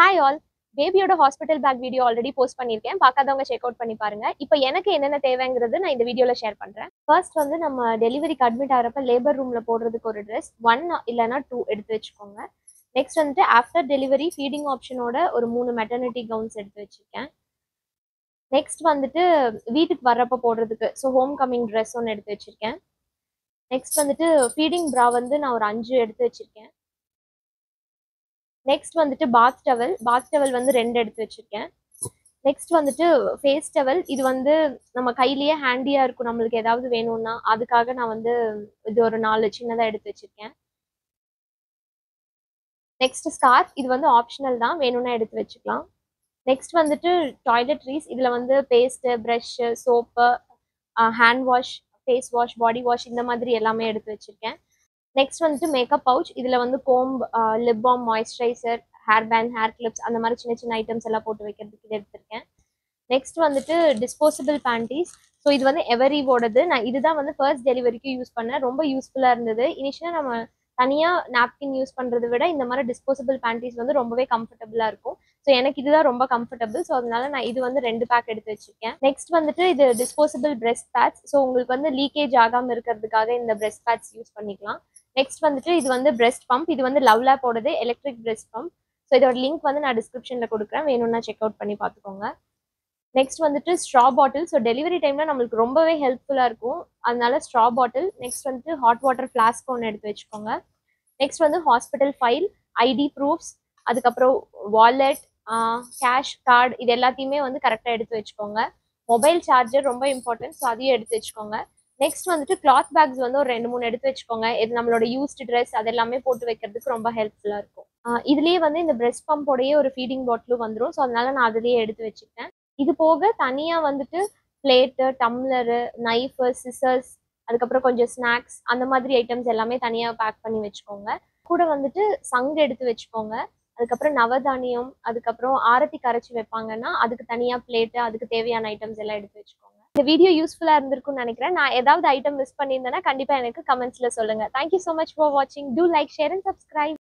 Hi all. பேபியோட hospital bag video already post பண்ணியிருக்கேன். பார்க்காதவங்க செக் அவுட் பண்ணி பாருங்க. இப்போ எனக்கு என்னென்ன தேவைங்கிறது நான் இந்த வீடியோல ஷேர் பண்றேன். ஃபர்ஸ்ட் வந்து நம்ம டெலிவரிக்கு அட்மிட் ஆகிறப்ப லேபர் ரூம்ல போடுறதுக்கு ஒரு ட்ரெஸ் 1 இல்லைனா 2 எடுத்து வச்சுக்கோங்க. நெக்ஸ்ட் வந்துட்டு ஆஃப்டர் டெலிவரி ஃபீடிங் ஆப்ஷனோட ஒரு 3 மெட்டர்னிட்டி கவுன்ஸ் எடுத்து வச்சிருக்கேன். நெக்ஸ்ட் வந்துட்டு வீட்டுக்கு வர்றப்ப போடுறதுக்கு ஹோம் கமிங் ட்ரெஸ் ஒன்று எடுத்து வச்சிருக்கேன். நெக்ஸ்ட் வந்துட்டு ஃபீடிங் ப்ரா வந்து நான் ஒரு 5 எடுத்து வச்சிருக்கேன். நெக்ஸ்ட் வந்துட்டு பாத் டவல் வந்து 2 எடுத்து வச்சிருக்கேன். நெக்ஸ்ட் வந்துட்டு ஃபேஸ் டவல், இது வந்து நம்ம கையிலேயே ஹேண்டியா இருக்கும், நம்மளுக்கு ஏதாவது வேணும்னா அதுக்காக நான் வந்து இது ஒரு 4 சின்னதா எடுத்து வச்சிருக்கேன். நெக்ஸ்ட் ஸ்கார்ஃப், இது வந்து ஆப்ஷனல் தான், வேணும்னா எடுத்து வச்சுக்கலாம். நெக்ஸ்ட் வந்துட்டு டாய்லெட்ரீஸ், இதுல வந்து paste, brush, soap, hand wash, face wash, body wash இந்த மாதிரி எல்லாமே எடுத்து வச்சிருக்கேன். நெக்ஸ்ட் வந்துட்டு மேக்கப் பவுச், இதுல வந்து comb, lip balm, moisturiser, hair band, hair clips அந்த மாதிரி சின்ன சின்ன ஐட்டம்ஸ் எல்லாம் போட்டு வைக்கிறதுக்கு இது எடுத்திருக்கேன். நெக்ஸ்ட் வந்துட்டு டிஸ்போசபிள் பேண்டீஸ். இது வந்து எவரிவோடது. நான் இதுதான் வந்து ஃபர்ஸ்ட் டெலிவரிக்கு யூஸ் பண்ணேன். ரொம்ப யூஸ்ஃபுல்லாக இருந்தது. இனிஷியலாக நம்ம தனியாக நாப்கின் யூஸ் பண்ணுறதை விட இந்த மாதிரி டிஸ்போசபிள் பேண்டீஸ் வந்து ரொம்பவே கம்ஃபர்டபுளாக இருக்கும். எனக்கு இதுதான் ரொம்ப கம்ஃபர்டபுள். அதனால நான் இது வந்து 2 பேக் எடுத்து வச்சிருக்கேன். நெக்ஸ்ட் வந்துட்டு இது டிஸ்போசபிள் பிரெஸ்ட் பேட்ஸ். உங்களுக்கு வந்து லீக்கேஜ் ஆகாமல் இருக்கிறதுக்காக இந்த பிரெஸ்ட் பேட்ஸ் யூஸ் பண்ணிக்கலாம். நெக்ஸ்ட் வந்துட்டு இது வந்து பிரெஸ்ட் பம்ப். இது வந்து லவ் லேப்போடது எலக்ட்ரிக் பிரெஸ்ட் பம்ப். இதோட லிங்க் வந்து நான் டிஸ்கிரிப்ஷனில் கொடுக்குறேன், வேணும்னா செக் அவுட் பண்ணி பார்த்துக்கோங்க. நெக்ஸ்ட் வந்துட்டு ஸ்ட்ரா பாட்டில். டெலிவரி டைம்ல நம்மளுக்கு ரொம்பவே ஹெல்ப்ஃபுல்லாக இருக்கும், அதனால ஸ்ட்ரா பாட்டில். நெக்ஸ்ட் வந்துட்டு ஹாட் வாட்டர் ஃப்ளாஸ்க் ஒன்று எடுத்து வச்சுக்கோங்க. நெக்ஸ்ட் வந்து ஹாஸ்பிட்டல் ஃபைல், ஐடி ப்ரூஃப்ஸ், அதுக்கப்புறம் வாலெட், கேஷ், கார்டு, இது எல்லாத்தையுமே வந்து கரெக்டாக எடுத்து வச்சுக்கோங்க. மொபைல் சார்ஜர் ரொம்ப இம்பார்ட்டன்ட், அதையும் எடுத்து வச்சுக்கோங்க. நெக்ஸ்ட் வந்துட்டு கிளாத் பேக்ஸ் வந்து ஒரு 2-3 எடுத்து வச்சுக்கோங்க. இது நம்மளோட யூஸ்டு ட்ரெஸ் அது எல்லாமே போட்டு வைக்கிறதுக்கு ரொம்ப ஹெல்ப்ஃபுல்லாக இருக்கும். இதுலேயே வந்து இந்த பிரெஸ்ட் பம்போடையே ஒரு ஃபீடிங் பாட்டிலும் வந்துடும். அதனால நான் அதுலேயே எடுத்து வச்சுக்கிட்டேன். இது போக தனியா வந்துட்டு பிளேட்டு, டம்ளரு, நைஃபு, சிசர்ஸ், அதுக்கப்புறம் கொஞ்சம் ஸ்நாக்ஸ் அந்த மாதிரி ஐட்டம்ஸ் எல்லாமே தனியா பேக் பண்ணி வச்சுக்கோங்க. கூட வந்துட்டு சங்கு எடுத்து வச்சுக்கோங்க. அதுக்கப்புறம் நவதானியம், அதுக்கப்புறம் ஆரத்தி கரைச்சி வைப்பாங்கன்னா அதுக்கு தனியா பிளேட்டு, அதுக்கு தேவையான ஐட்டம்ஸ் எல்லாம் எடுத்து வச்சுக்கோங்க. இந்த வீடியோ யூஸ்ஃபுல்லா இருந்திருக்கும்னு நினைக்கிறேன். நான் ஏதாவது ஐட்டம் மிஸ் பண்ணியிருந்தேன்னா கண்டிப்பா எனக்கு கமெண்ட்ஸ்ல சொல்லுங்க. Thank you so much for watching. Do like, share and subscribe.